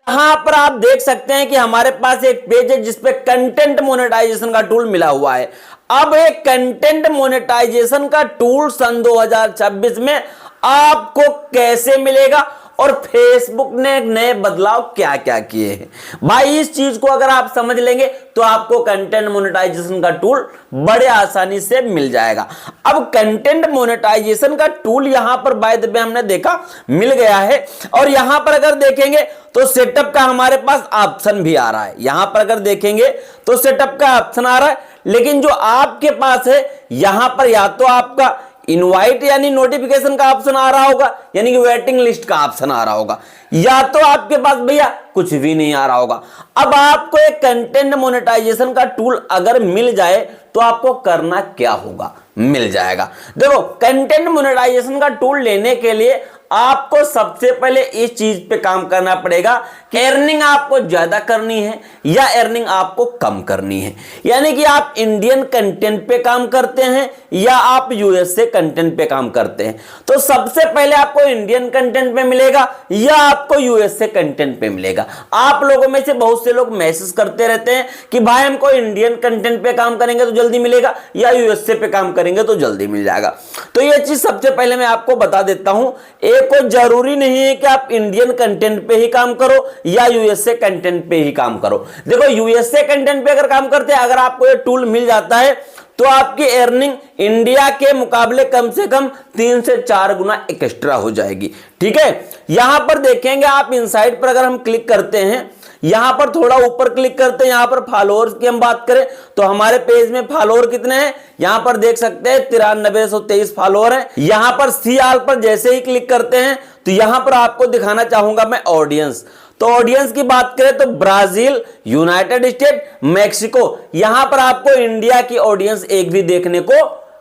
यहां पर आप देख सकते हैं कि हमारे पास एक पेज है जिसपे कंटेंट मोनेटाइजेशन का टूल मिला हुआ है। अब एक कंटेंट मोनेटाइजेशन का टूल सन 2026 में आपको कैसे मिलेगा और फेसबुक ने नए बदलाव क्या क्या किए हैं, भाई इस चीज को अगर आप समझ लेंगे तो आपको कंटेंट मोनेटाइजेशन का टूल बड़े आसानी से मिल जाएगा। अब कंटेंट मोनेटाइजेशन का टूल यहां पर बाय द वे हमने देखा मिल गया है, और यहां पर अगर देखेंगे तो सेटअप का हमारे पास ऑप्शन भी आ रहा है। यहां पर अगर देखेंगे तो सेटअप का ऑप्शन आ रहा है, लेकिन जो आपके पास है यहां पर या तो आपका इनवाइट यानी नोटिफिकेशन का ऑप्शन आ रहा होगा, यानी कि वेटिंग लिस्ट का ऑप्शन आ रहा होगा, या तो आपके पास भैया कुछ भी नहीं आ रहा होगा। अब आपको एक कंटेंट मोनेटाइजेशन का टूल अगर मिल जाए तो आपको करना क्या होगा, मिल जाएगा। देखो कंटेंट मोनेटाइजेशन का टूल लेने के लिए आपको सबसे पहले इस चीज पे काम करना पड़ेगा कि अर्निंग आपको ज्यादा करनी है या अर्निंग आपको कम करनी है, यानी कि आप इंडियन कंटेंट पे काम करते हैं या आप यूएसए कंटेंट पे काम करते हैं। तो सबसे पहले आपको इंडियन कंटेंट पे मिलेगा या आपको यूएसए कंटेंट पे मिलेगा। आप लोगों में से बहुत से लोग मैसेज करते रहते हैं कि भाई हमको इंडियन कंटेंट पे काम करेंगे तो जल्दी मिलेगा या यूएसए पे काम करेंगे तो जल्दी मिल जाएगा। तो यह चीज सबसे पहले मैं आपको बता देता हूं, कोई जरूरी नहीं है कि आप इंडियन कंटेंट पे ही काम करो या यूएसए कंटेंट पे ही काम करो। देखो यूएसए कंटेंट पे अगर काम करते हैं, अगर आपको ये टूल मिल जाता है तो आपकी अर्निंग इंडिया के मुकाबले कम से कम 3 से 4 गुना एक्स्ट्रा हो जाएगी। ठीक है, यहां पर देखेंगे आप इनसाइड पर अगर हम क्लिक करते हैं, यहां पर थोड़ा ऊपर क्लिक करते हैं, यहां पर फॉलोअर्स की हम बात करें तो हमारे पेज में फॉलोअर कितने हैं, यहां पर देख सकते हैं 9323 फॉलोअर हैं। यहां पर सी आल पर जैसे ही क्लिक करते हैं तो यहां पर आपको दिखाना चाहूंगा मैं ऑडियंस। तो ऑडियंस की बात करें तो ब्राजील, यूनाइटेड स्टेट, मैक्सिको, यहां पर आपको इंडिया की ऑडियंस एक भी देखने को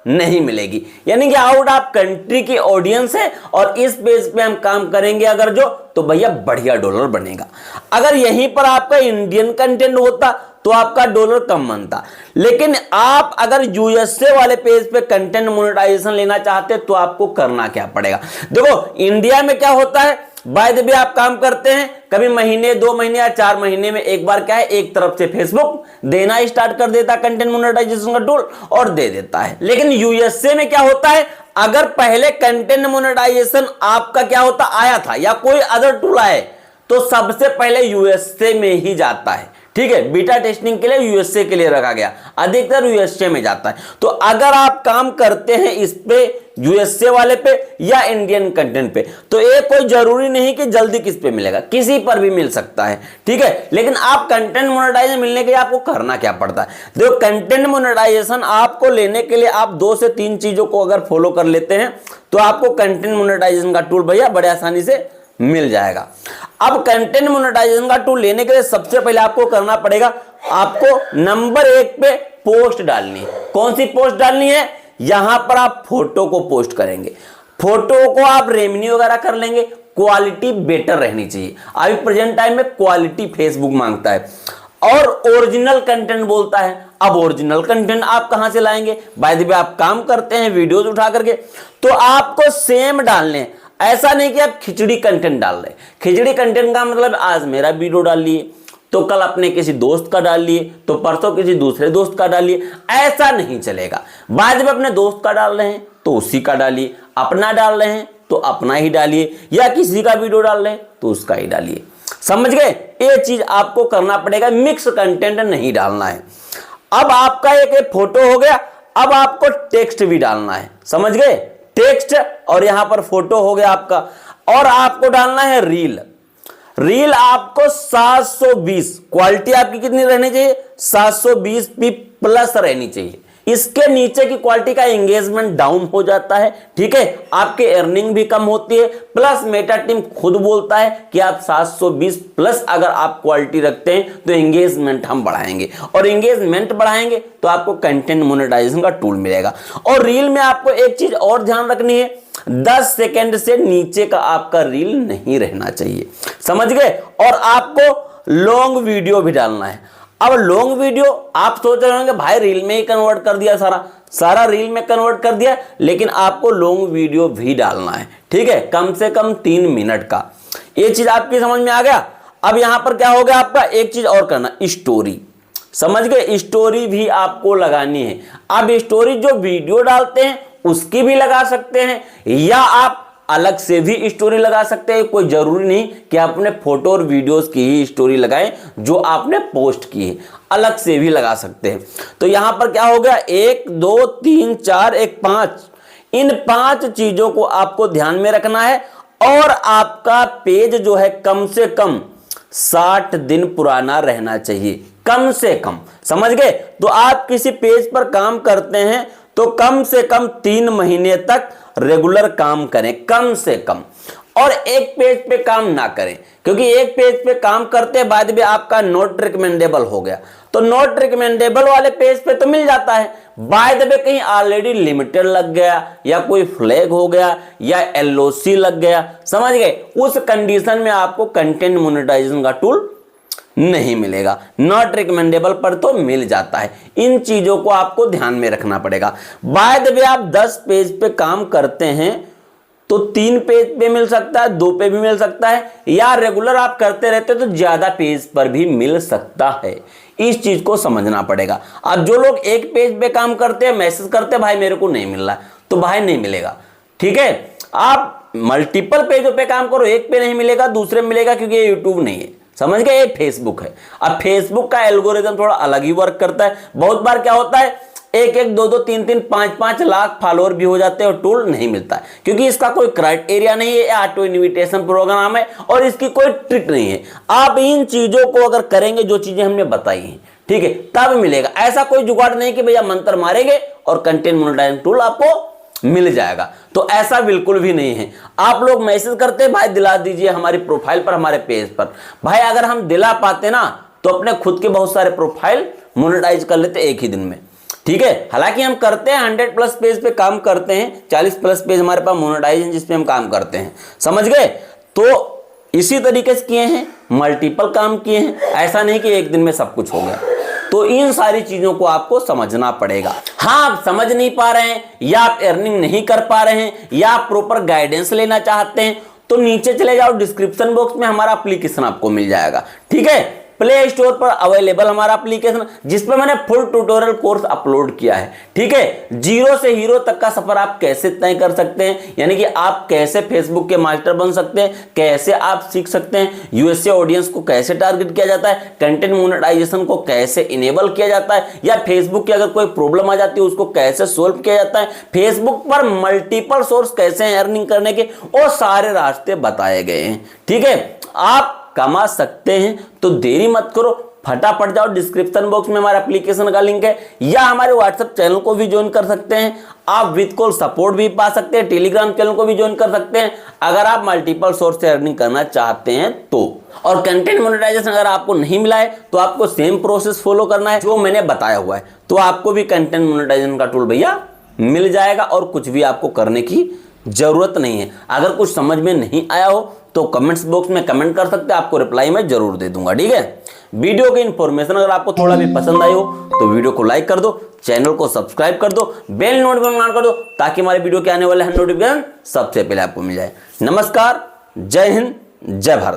नहीं मिलेगी, यानी कि आउट ऑफ कंट्री की ऑडियंस है। और इस पेज पे हम काम करेंगे अगर जो, तो भैया बढ़िया डॉलर बनेगा। अगर यहीं पर आपका इंडियन कंटेंट होता तो आपका डॉलर कम बनता, लेकिन आप अगर यूएसए वाले पेज पे कंटेंट मोनेटाइजेशन लेना चाहते तो आपको करना क्या पड़ेगा। देखो इंडिया में क्या होता है, बाय द वे आप काम करते हैं कभी महीने 2 महीने या 4 महीने में एक बार क्या है, एक तरफ से फेसबुक देना स्टार्ट कर देता कंटेंट मोनेटाइजेशन का टूल और दे देता है। लेकिन यूएसए में क्या होता है, अगर पहले कंटेंट मोनेटाइजेशन आपका क्या होता आया था या कोई अदर टूल आए तो सबसे पहले यूएसए में ही जाता है। ठीक है, बीटा टेस्टिंग के लिए यूएसए के लिए रखा गया, अधिकतर यूएसए में जाता है। तो अगर आप काम करते हैं इस पे यूएसए वाले पे या इंडियन कंटेंट पे, तो ये कोई जरूरी नहीं कि जल्दी किस पे मिलेगा, किसी पर भी मिल सकता है। ठीक है, लेकिन आप कंटेंट मोनेटाइजेशन मिलने के लिए आपको करना क्या पड़ता है। देखो कंटेंट मोनेटाइजेशन आपको लेने के लिए आप 2 से 3 चीजों को अगर फॉलो कर लेते हैं तो आपको कंटेंट मोनेटाइजेशन का टूल भैया बड़े आसानी से मिल जाएगा। अब कंटेंट मोनेटाइजेशन का टूल लेने के लिए सबसे पहले आपको करना पड़ेगा, आपको नंबर 1 पे पोस्ट डालनी है। कौन सी पोस्ट डालनी है, यहां पर आप फोटो को पोस्ट करेंगे, फोटो को आप रेमनी वगैरह कर लेंगे, क्वालिटी बेटर रहनी चाहिए। अभी प्रेजेंट टाइम में क्वालिटी फेसबुक मांगता है और ओरिजिनल कंटेंट बोलता है। अब ओरिजिनल कंटेंट आप कहां से लाएंगे, बाय द वे आप काम करते हैं वीडियोज उठा करके, तो आपको सेम डालने हैं। ऐसा नहीं कि आप खिचड़ी कंटेंट डाल रहे, खिचड़ी कंटेंट का मतलब आज मेरा वीडियो डाल लिए तो कल अपने किसी दोस्त का डाल लिए तो परसों किसी दूसरे दोस्त का डाल लिए, ऐसा नहीं चलेगा। बाद में अपने दोस्त का डाल रहे हैं तो उसी का डालिए, अपना डाल रहे हैं तो अपना ही डालिए, या किसी का वीडियो डाल रहे हैं तो उसका ही डालिए। समझ गए, ये चीज आपको करना पड़ेगा, मिक्स कंटेंट नहीं डालना है। अब आपका एक फोटो हो गया, अब आपको टेक्स्ट भी डालना है, समझ गए, टेक्स्ट और यहां पर फोटो हो गया आपका। और आपको डालना है रील, रील आपको 720, क्वालिटी आपकी कितनी रहनी चाहिए, 720p प्लस रहनी चाहिए। इसके नीचे की क्वालिटी का एंगेजमेंट डाउन हो जाता है। ठीक है, आपके अर्निंग भी कम होती है, प्लस मेटा टीम खुद बोलता है कि आप 720 प्लस अगर आप क्वालिटी रखते हैं तो एंगेजमेंट हम बढ़ाएंगे, और एंगेजमेंट बढ़ाएंगे तो आपको कंटेंट मोनेटाइजेशन का टूल मिलेगा। और रील में आपको एक चीज और ध्यान रखनी है, 10 सेकेंड से नीचे का आपका रील नहीं रहना चाहिए, समझ गए। और आपको लॉन्ग वीडियो भी डालना है। अब लॉन्ग वीडियो आप सोच रहे होंगे भाई रील में ही कन्वर्ट कर दिया, सारा रील में कन्वर्ट कर दिया, लेकिन आपको लॉन्ग वीडियो भी डालना है। ठीक है, कम से कम 3 मिनट का। ये चीज आपकी समझ में आ गया। अब यहां पर क्या हो गया आपका, एक चीज और करना, स्टोरी, समझ गए, स्टोरी भी आपको लगानी है। अब स्टोरी जो वीडियो डालते हैं उसकी भी लगा सकते हैं, या आप अलग से भी स्टोरी लगा सकते हैं। कोई जरूरी नहीं कि आप अपने फोटो और वीडियोस की ही स्टोरी लगाएं जो आपने पोस्ट की है, अलग से भी लगा सकते हैं। तो यहां पर क्या हो गया, 1 2 3 4 1 5, इन 5 चीजों को आपको ध्यान में रखना है। और आपका पेज जो है कम से कम 60 दिन पुराना रहना चाहिए, कम से कम, समझ गए। तो आप किसी पेज पर काम करते हैं तो कम से कम 3 महीने तक रेगुलर काम करें, कम से कम। और एक पेज पे काम ना करें, क्योंकि एक पेज पे काम करते बाद भी आपका नॉट रिकमेंडेबल हो गया तो नॉट रिकमेंडेबल वाले पेज पे तो मिल जाता है, बाय द वे कहीं ऑलरेडी लिमिटेड लग गया या कोई फ्लैग हो गया या एलओसी लग गया, समझ गए, उस कंडीशन में आपको कंटेंट मोनेटाइजेशन का टूल नहीं मिलेगा। नॉट रिकमेंडेबल पर तो मिल जाता है। इन चीजों को आपको ध्यान में रखना पड़ेगा। बाय द वे आप 10 पेज पे काम करते हैं तो 3 पेज पे मिल सकता है, 2 पे भी मिल सकता है, या रेगुलर आप करते रहते तो ज्यादा पेज पर भी मिल सकता है। इस चीज को समझना पड़ेगा। अब जो लोग एक पेज पे काम करते हैं, मैसेज करते हैं भाई मेरे को नहीं मिल रहा, तो भाई नहीं मिलेगा, ठीक है। आप मल्टीपल पेजों पे काम करो, एक पे नहीं मिलेगा दूसरे में मिलेगा, क्योंकि ये यूट्यूब नहीं है, समझ गए, ये फेसबुक है। अब फेसबुक का एल्गोरिथम थोड़ा अलग ही वर्क करता है। बहुत बार क्या होता है, 1-1, 2-2, 3-3, 5-5 लाख फॉलोअर भी हो जाते हैं और टूल नहीं मिलता है, क्योंकि इसका कोई क्राइटेरिया नहीं है, ऑटो इनविटेशन प्रोग्राम है और इसकी कोई ट्रिक नहीं है। आप इन चीजों को अगर करेंगे, जो चीजें हमने बताई हैं, ठीक है, तब मिलेगा। ऐसा कोई जुगाड़ नहीं कि भैया मंत्र मारेंगे और कंटेंट मोनेटाइजेशन टूल आपको मिल जाएगा, तो ऐसा बिल्कुल भी नहीं है। आप लोग मैसेज करते हैं भाई दिला दीजिए हमारी प्रोफाइल पर, हमारे पेज पर, भाई अगर हम दिला पाते ना तो अपने खुद के बहुत सारे प्रोफाइल मोनेटाइज कर लेते एक ही दिन में, ठीक है। हालांकि हम करते हैं 100+ पेज पे काम करते हैं, 40+ पेज हमारे पास मोनेटाइज हैं जिसपे हम काम करते हैं, समझ गए। तो इसी तरीके से किए हैं, मल्टीपल काम किए हैं, ऐसा नहीं कि एक दिन में सब कुछ हो गया। तो इन सारी चीजों को आपको समझना पड़ेगा। हाँ, आप समझ नहीं पा रहे हैं, या आप अर्निंग नहीं कर पा रहे हैं, या आप प्रॉपर गाइडेंस लेना चाहते हैं, तो नीचे चले जाओ, डिस्क्रिप्शन बॉक्स में हमारा एप्लीकेशन आपको मिल जाएगा, ठीक है। प्ले स्टोर पर अवेलेबल हमारा एप्लीकेशन, जिसपे मैंने फुल ट्यूटोरियल कोर्स अपलोड किया है, ठीक है। 0 से हीरो तक का सफर आप कैसे तय कर सकते हैं, यानी कि आप कैसे फेसबुक के मास्टर बन सकते हैं, कैसे आप सीख सकते हैं, यूएसए ऑडियंस को कैसे टारगेट किया जाता है, कंटेंट मोनेटाइजेशन को कैसे इनेबल किया जाता है, या फेसबुक की अगर कोई प्रॉब्लम आ जाती है उसको कैसे सोल्व किया जाता है, फेसबुक पर मल्टीपल सोर्स कैसे हैं अर्निंग करने के, वो सारे रास्ते बताए गए हैं, ठीक है। आप कमा सकते हैं तो देरी मत करो, फटाफट जाओ, डिस्क्रिप्शन बॉक्स में हमारे एप्लीकेशन का लिंक है, या हमारे व्हाट्सएप चैनल को भी ज्वाइन कर सकते हैं। आप विद कॉल सपोर्ट भी पा सकते हैं, टेलीग्राम चैनल को भी ज्वाइन कर सकते हैं अगर आप मल्टीपल सोर्स से अर्निंग करना चाहते हैं तो। और कंटेंट मोनेटाइजेशन अगर आपको नहीं मिला है तो आपको सेम प्रोसेस फॉलो करना है जो मैंने बताया हुआ है, तो आपको भी कंटेंट मोनेटाइजेशन का टूल भैया मिल जाएगा और कुछ भी आपको करने की जरूरत नहीं है। अगर कुछ समझ में नहीं आया हो तो कमेंट्स बॉक्स में कमेंट कर सकते हैं, आपको रिप्लाई मैं जरूर दे दूंगा, ठीक है। वीडियो की इंफॉर्मेशन अगर आपको थोड़ा भी पसंद आई हो तो वीडियो को लाइक कर दो, चैनल को सब्सक्राइब कर दो, बेल नोटिफिकेशन ऑन कर दो, ताकि हमारे वीडियो के आने वाले नोटिफिकेशन सबसे पहले आपको मिल जाए। नमस्कार, जय हिंद, जय भारत।